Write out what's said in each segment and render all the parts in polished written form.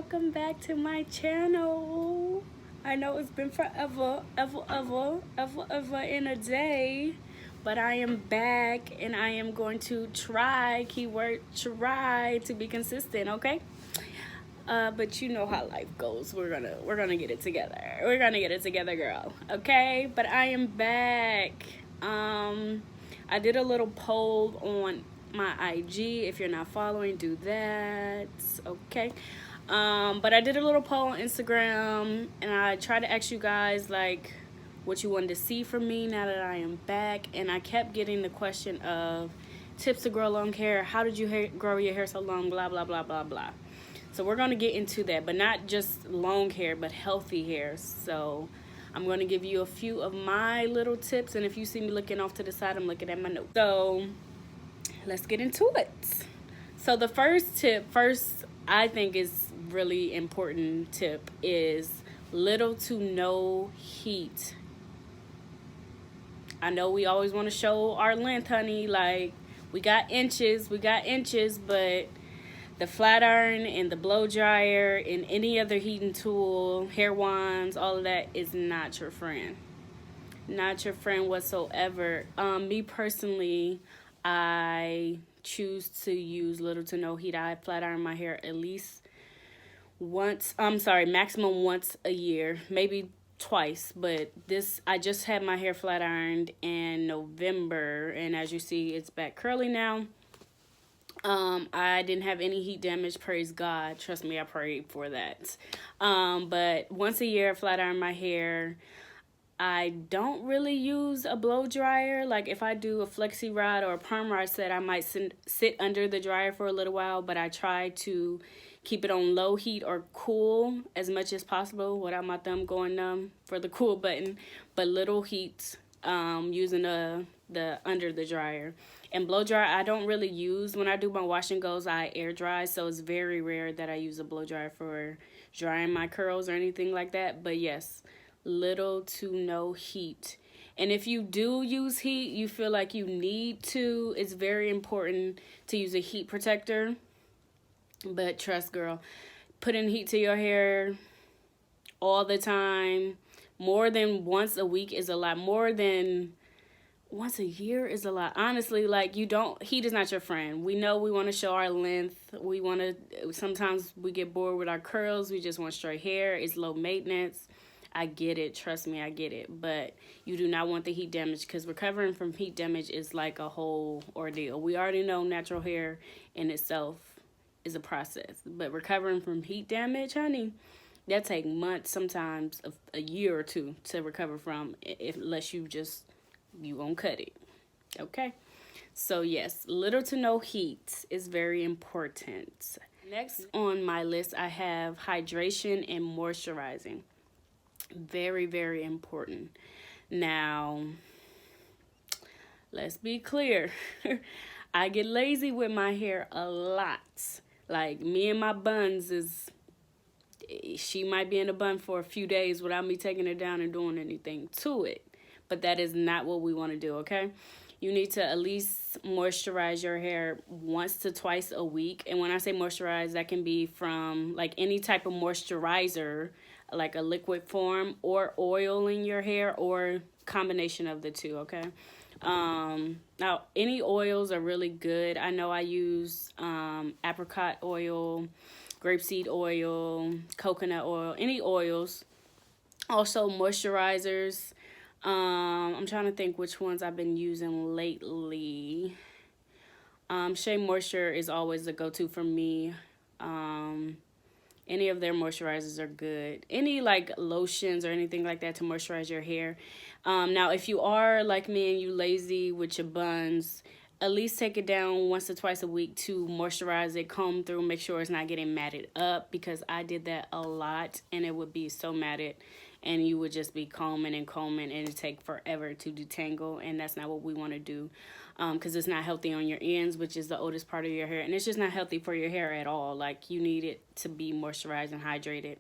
welcome back to my channel. I know it's been forever, ever in a day, but I am back and I am going to try, keyword try, to be consistent, okay? But you know how life goes. We're gonna get it together. We're gonna get it together, girl. Okay? But I am back. I did a little poll on my IG. If you're not following, do that. Okay. But I did a little poll on Instagram and I tried to ask you guys like what you wanted to see from me now that I am back, and I kept getting the question of tips to grow long hair. How did you grow your hair so long? Blah blah blah blah blah. So we're going to get into that, but not just long hair, but healthy hair. So I'm going to give you a few of my little tips, and if you see me looking off to the side, I'm looking at my notes. So let's get into it. So the first I think is really important tip is little to no heat. I know we always want to show our length, honey, like we got inches, but the flat iron and the blow dryer and any other heating tool, hair wands, all of that is not your friend. Not your friend whatsoever. Me personally, I choose to use little to no heat. I flat iron my hair at least maximum once a year, maybe twice, but I just had my hair flat ironed in November, and as you see, it's back curly now. I didn't have any heat damage, praise God. Trust me, I prayed for that. But once a year, I flat iron my hair. I don't really use a blow dryer. Like if I do a flexi rod or a perm rod set, I might sit under the dryer for a little while, but I try to keep it on low heat or cool as much as possible without my thumb going numb for the cool button, but little heat, using the under the dryer. And blow dryer, I don't really use. When I do my wash and goes, I air dry, so it's very rare that I use a blow dryer for drying my curls or anything like that. But yes, little to no heat. And if you do use heat, you feel like you need to, it's very important to use a heat protector. But trust, girl, putting heat to your hair all the time, more than once a week is a lot. More than once a year is a lot. Honestly, like heat is not your friend. We know we want to show our length. Sometimes we get bored with our curls. We just want straight hair. It's low maintenance. I get it. Trust me, I get it. But you do not want the heat damage, because recovering from heat damage is like a whole ordeal. We already know natural hair in itself is a process. But recovering from heat damage, honey, that take months, sometimes a year or two to recover from, unless you gonna cut it. Okay? So yes, little to no heat is very important. Next on my list, I have hydration and moisturizing. Very, very important. Now, let's be clear. I get lazy with my hair a lot. Like, me and my buns she might be in a bun for a few days without me taking it down and doing anything to it. But that is not what we want to do, okay? You need to at least moisturize your hair once to twice a week. And when I say moisturize, that can be from like any type of moisturizer, like a liquid form, or oil in your hair, or combination of the two, okay? Now, any oils are really good. I know I use apricot oil, grapeseed oil, coconut oil, any oils. Also, moisturizers. I'm trying to think which ones I've been using lately. Shea Moisture is always a go-to for me. Any of their moisturizers are good. Any like lotions or anything like that to moisturize your hair. Now, if you are like me and you lazy with your buns, at least take it down once or twice a week to moisturize it, comb through, make sure it's not getting matted up, because I did that a lot and it would be so matted. And you would just be combing and it'd take forever to detangle, and that's not what we want to do, because it's not healthy on your ends, which is the oldest part of your hair, and it's just not healthy for your hair at all. Like, you need it to be moisturized and hydrated,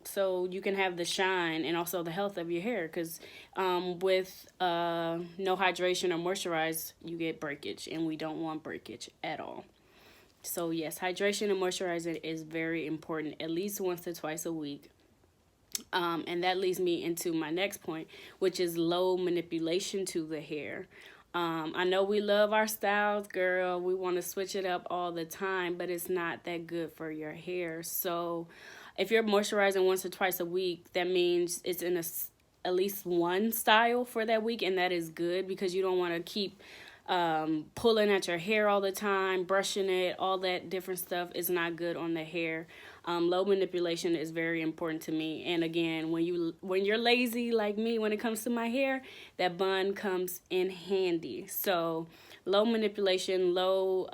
so you can have the shine and also the health of your hair, because with no hydration or moisturize, you get breakage, and we don't want breakage at all. So yes, hydration and moisturizing is very important, at least once to twice a week. And that leads me into my next point, which is low manipulation to the hair. I know we love our styles, girl. We want to switch it up all the time, but it's not that good for your hair. So if you're moisturizing once or twice a week, that means it's in at least one style for that week, and that is good because you don't want to keep pulling at your hair all the time, brushing it, all that different stuff is not good on the hair. Low manipulation is very important to me. And again, when you're lazy like me, when it comes to my hair, that bun comes in handy. So low manipulation, low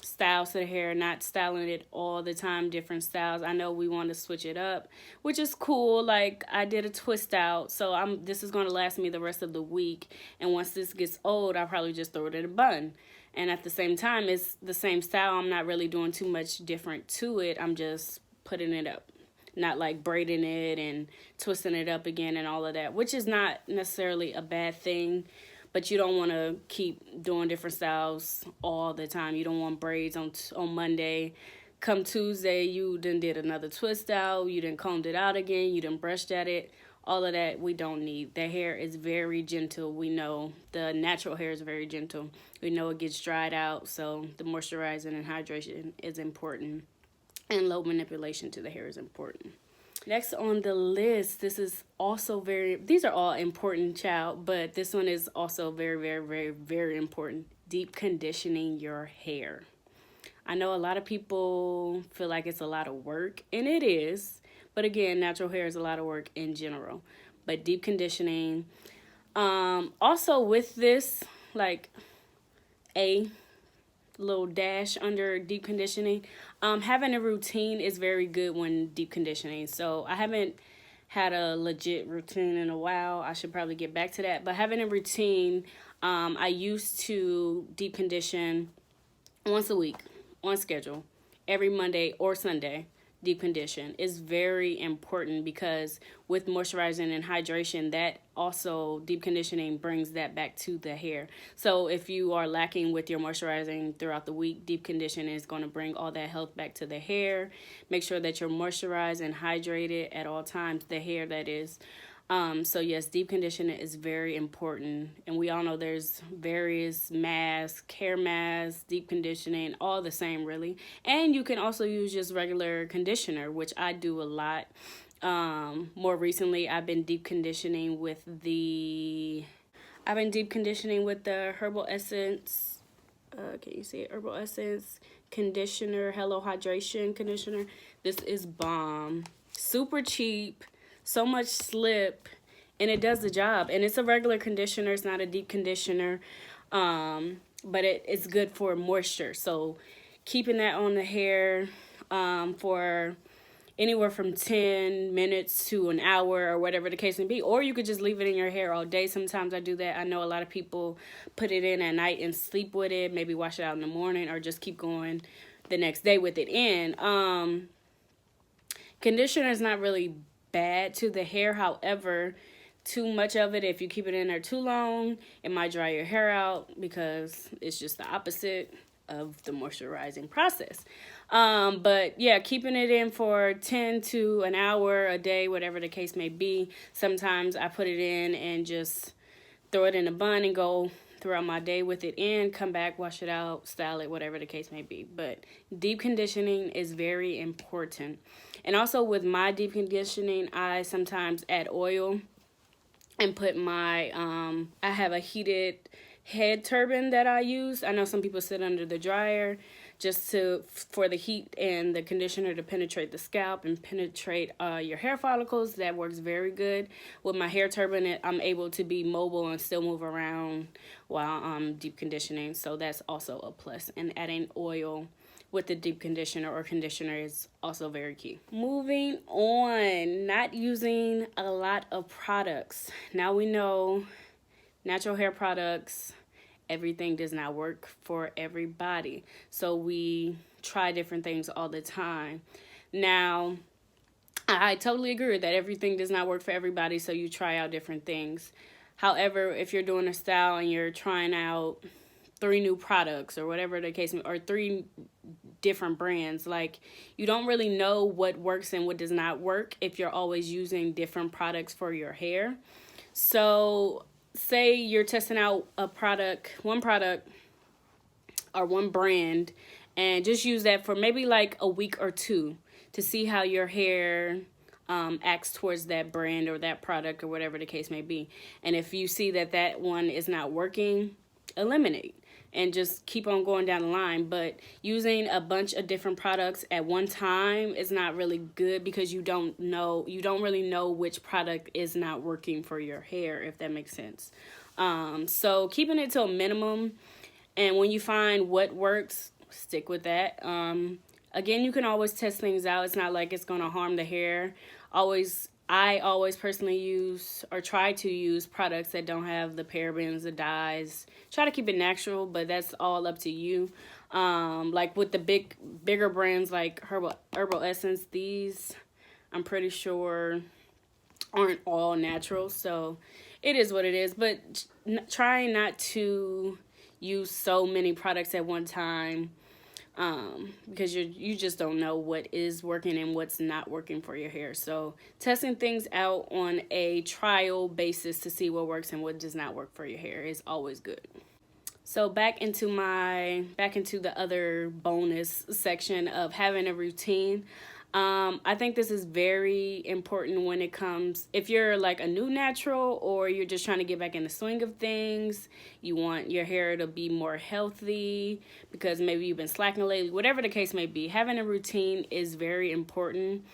styles to the hair, not styling it all the time, different styles. I know we want to switch it up, which is cool. Like I did a twist out, so this is going to last me the rest of the week. And once this gets old, I'll probably just throw it in a bun. And at the same time, it's the same style. I'm not really doing too much different to it. I'm just putting it up, not like braiding it and twisting it up again and all of that, which is not necessarily a bad thing. But you don't want to keep doing different styles all the time. You don't want braids on Monday. Come Tuesday, you then did another twist out. You done combed it out again. You done brushed at it. All of that we don't need. The hair is very gentle. We know the natural hair is very gentle. We know it gets dried out. So the moisturizing and hydration is important. And low manipulation to the hair is important. Next on the list, these are all important, child, but this one is also very, very, very, very important. Deep conditioning your hair. I know a lot of people feel like it's a lot of work, and it is. But again, natural hair is a lot of work in general. But deep conditioning. Also with this, like a little dash under deep conditioning, having a routine is very good when deep conditioning. So I haven't had a legit routine in a while. I should probably get back to that. But having a routine, I used to deep condition once a week on schedule, every Monday or Sunday. Deep condition is very important because with moisturizing and hydration, that also deep conditioning brings that back to the hair. So if you are lacking with your moisturizing throughout the week, deep conditioning is going to bring all that health back to the hair. Make sure that you're moisturized and hydrated at all times, the hair that is. So yes, deep conditioning is very important. And we all know there's various masks, hair masks, deep conditioning, all the same really. And you can also use just regular conditioner, which I do a lot. More recently, I've been deep conditioning with the Herbal Essence. Can you see it? Herbal Essence conditioner, Hello Hydration conditioner. This is bomb. Super cheap. So much slip, and it does the job. And it's a regular conditioner. It's not a deep conditioner, but it's good for moisture. So keeping that on the hair for anywhere from 10 minutes to an hour or whatever the case may be. Or you could just leave it in your hair all day. Sometimes I do that. I know a lot of people put it in at night and sleep with it, maybe wash it out in the morning, or just keep going the next day with it in. Conditioner is not really bad to the hair. However, too much of it, if you keep it in there too long, it might dry your hair out because it's just the opposite of the moisturizing process. But yeah, keeping it in for 10 to an hour a day, whatever the case may be. Sometimes I put it in and just throw it in a bun and go throughout my day with it in, come back, wash it out, style it, whatever the case may be. But deep conditioning is very important. And also with my deep conditioning, I sometimes add oil and put my, I have a heated head turban that I use. I know some people sit under the dryer just for the heat and the conditioner to penetrate the scalp and penetrate your hair follicles. That works very good. With my hair turban, I'm able to be mobile and still move around while I'm deep conditioning. So that's also a plus. And adding oil with the deep conditioner or conditioner is also very key. Moving on, not using a lot of products. Now we know natural hair products, everything does not work for everybody. So we try different things all the time. Now, I totally agree that everything does not work for everybody, so you try out different things. However, if you're doing a style and you're trying out three new products or whatever the case may, or three different brands. Like, you don't really know what works and what does not work if you're always using different products for your hair. So say you're testing out one product or one brand, and just use that for maybe like a week or two to see how your hair acts towards that brand or that product or whatever the case may be. And if you see that that one is not working, eliminate and just keep on going down the line. But using a bunch of different products at one time is not really good, because you don't really know which product is not working for your hair, if that makes sense. So keeping it to a minimum, and when you find what works, stick with that. Again, you can always test things out. It's not like it's going to harm the hair. I always personally use or try to use products that don't have the parabens, the dyes. Try to keep it natural, but that's all up to you. Like with the bigger brands like Herbal Essence, these I'm pretty sure aren't all natural. So it is what it is. But try not to use so many products at one time, because you just don't know what is working and what's not working for your hair. So testing things out on a trial basis to see what works and what does not work for your hair is always good. So back into the other bonus section of having a routine. I think this is very important when it comes, if you're like a new natural or you're just trying to get back in the swing of things, you want your hair to be more healthy because maybe you've been slacking lately, whatever the case may be, having a routine is very important.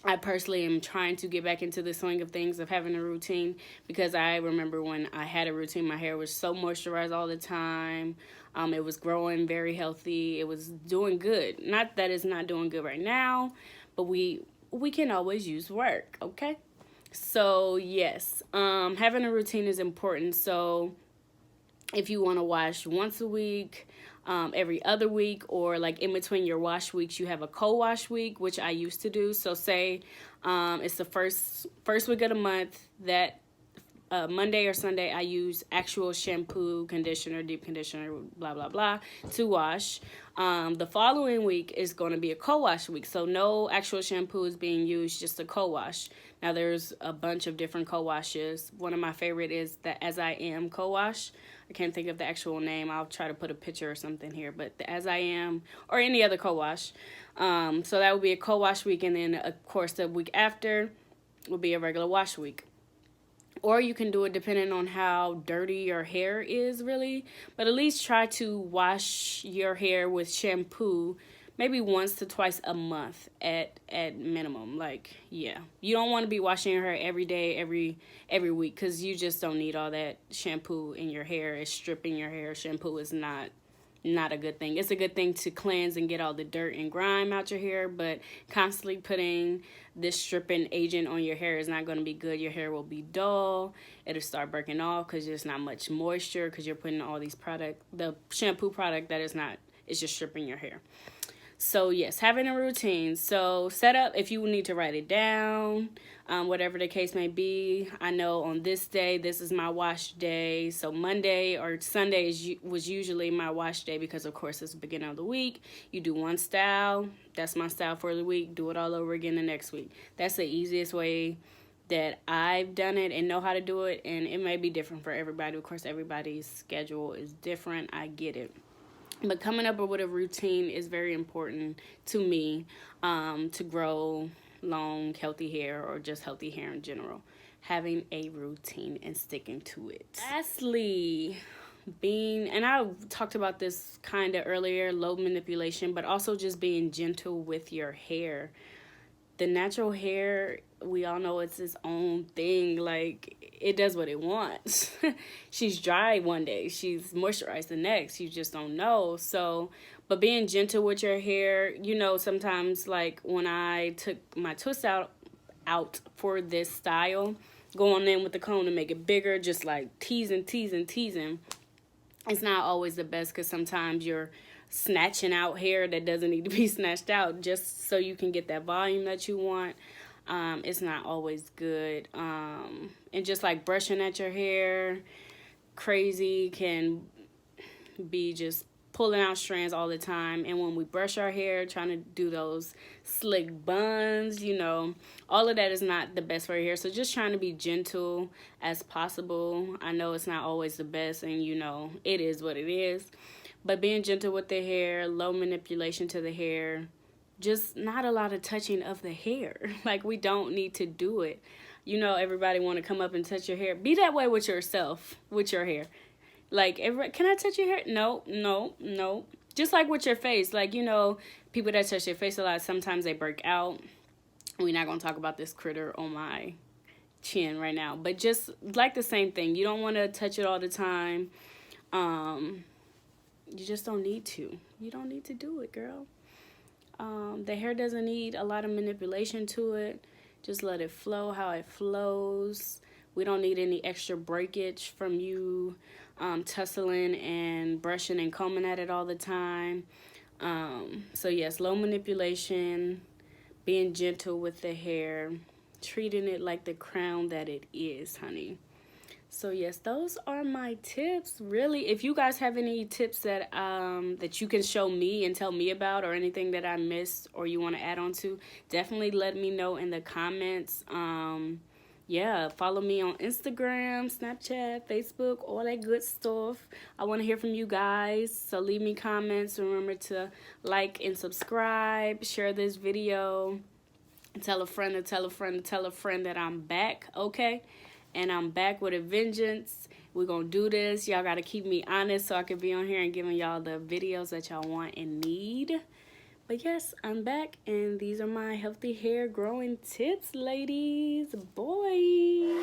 I personally am trying to get back into the swing of things of having a routine, because I remember when I had a routine, my hair was so moisturized all the time. It was growing very healthy. It was doing good. Not that it's not doing good right now, but we can always use work, okay? So yes, having a routine is important. So if you want to wash once a week, every other week, or like in between your wash weeks, you have a co-wash week, which I used to do. So say it's the first week of the month, that Monday or Sunday, I use actual shampoo, conditioner, deep conditioner, blah, blah, blah, to wash. The following week is going to be a co-wash week. So no actual shampoo is being used, just a co-wash. Now, there's a bunch of different co-washes. One of my favorite is the As I Am co-wash. I can't think of the actual name. I'll try to put a picture or something here. But the As I Am, or any other co-wash. So that would be a co-wash week. And then, of course, the week after will be a regular wash week. Or you can do it depending on how dirty your hair is, really. But at least try to wash your hair with shampoo maybe once to twice a month at minimum. Like, yeah. You don't want to be washing your hair every day, every week, because you just don't need all that shampoo in your hair. It's stripping your hair. Shampoo is not a good thing. It's a good thing to cleanse and get all the dirt and grime out your hair, but constantly putting this stripping agent on your hair is not going to be good. Your hair will be dull. It'll start breaking off because there's not much moisture, because you're putting all these the shampoo product that it's just stripping your hair. So yes, having a routine. So set up, if you need to write it down, whatever the case may be. I know on this day, this is my wash day. So Monday or Sunday was usually my wash day, because of course it's the beginning of the week. You do one style. That's my style for the week. Do it all over again the next week. That's the easiest way that I've done it and know how to do it. And it may be different for everybody. Of course, everybody's schedule is different. I get it. But coming up with a routine is very important to me, to grow long, healthy hair, or just healthy hair in general. Having a routine and sticking to it. Lastly, and I talked about this kind of earlier, low manipulation, but also just being gentle with your hair. The natural hair, we all know it's its own thing. Like, it does what it wants. She's dry one day, she's moisturized the next. You just don't know. So, but being gentle with your hair, sometimes like when I took my twist out for this style, going in with the comb to make it bigger, just like teasing. It's not always the best, because sometimes you're snatching out hair that doesn't need to be snatched out just so you can get that volume that you want. It's not always good. And just like brushing at your hair crazy can be just pulling out strands all the time. And when we brush our hair, trying to do those slick buns, you know, all of that is not the best for your hair. So just trying to be gentle as possible. I know it's not always the best, and you know, it is what it is. But being gentle with the hair, low manipulation to the hair, just not a lot of touching of the hair. Like, we don't need to do it. You know, everybody want to come up and touch your hair. Be that way with yourself, with your hair. Like, can I touch your hair? No, no, no. Just like with your face. Like, you know, people that touch their face a lot, sometimes they break out. We're not going to talk about this critter on my chin right now. But just like the same thing. You don't want to touch it all the time. You just don't need to. You don't need to do it, girl. The hair doesn't need a lot of manipulation to it. Just let it flow how it flows. We don't need any extra breakage from you tussling and brushing and combing at it all the time. So yes, low manipulation, being gentle with the hair, treating it like the crown that it is, honey. So yes, those are my tips. Really, if you guys have any tips that that you can show me and tell me about, or anything that I missed or you want to add on to, definitely let me know in the comments. Yeah, follow me on Instagram, Snapchat, Facebook, all that good stuff. I want to hear from you guys, so leave me comments. Remember to like and subscribe, share this video, tell a friend to tell a friend to tell a friend that I'm back, okay? And I'm back with a vengeance. We're going to do this. Y'all got to keep me honest so I can be on here and giving y'all the videos that y'all want and need. But yes, I'm back, and these are my healthy hair growing tips, ladies. Boy.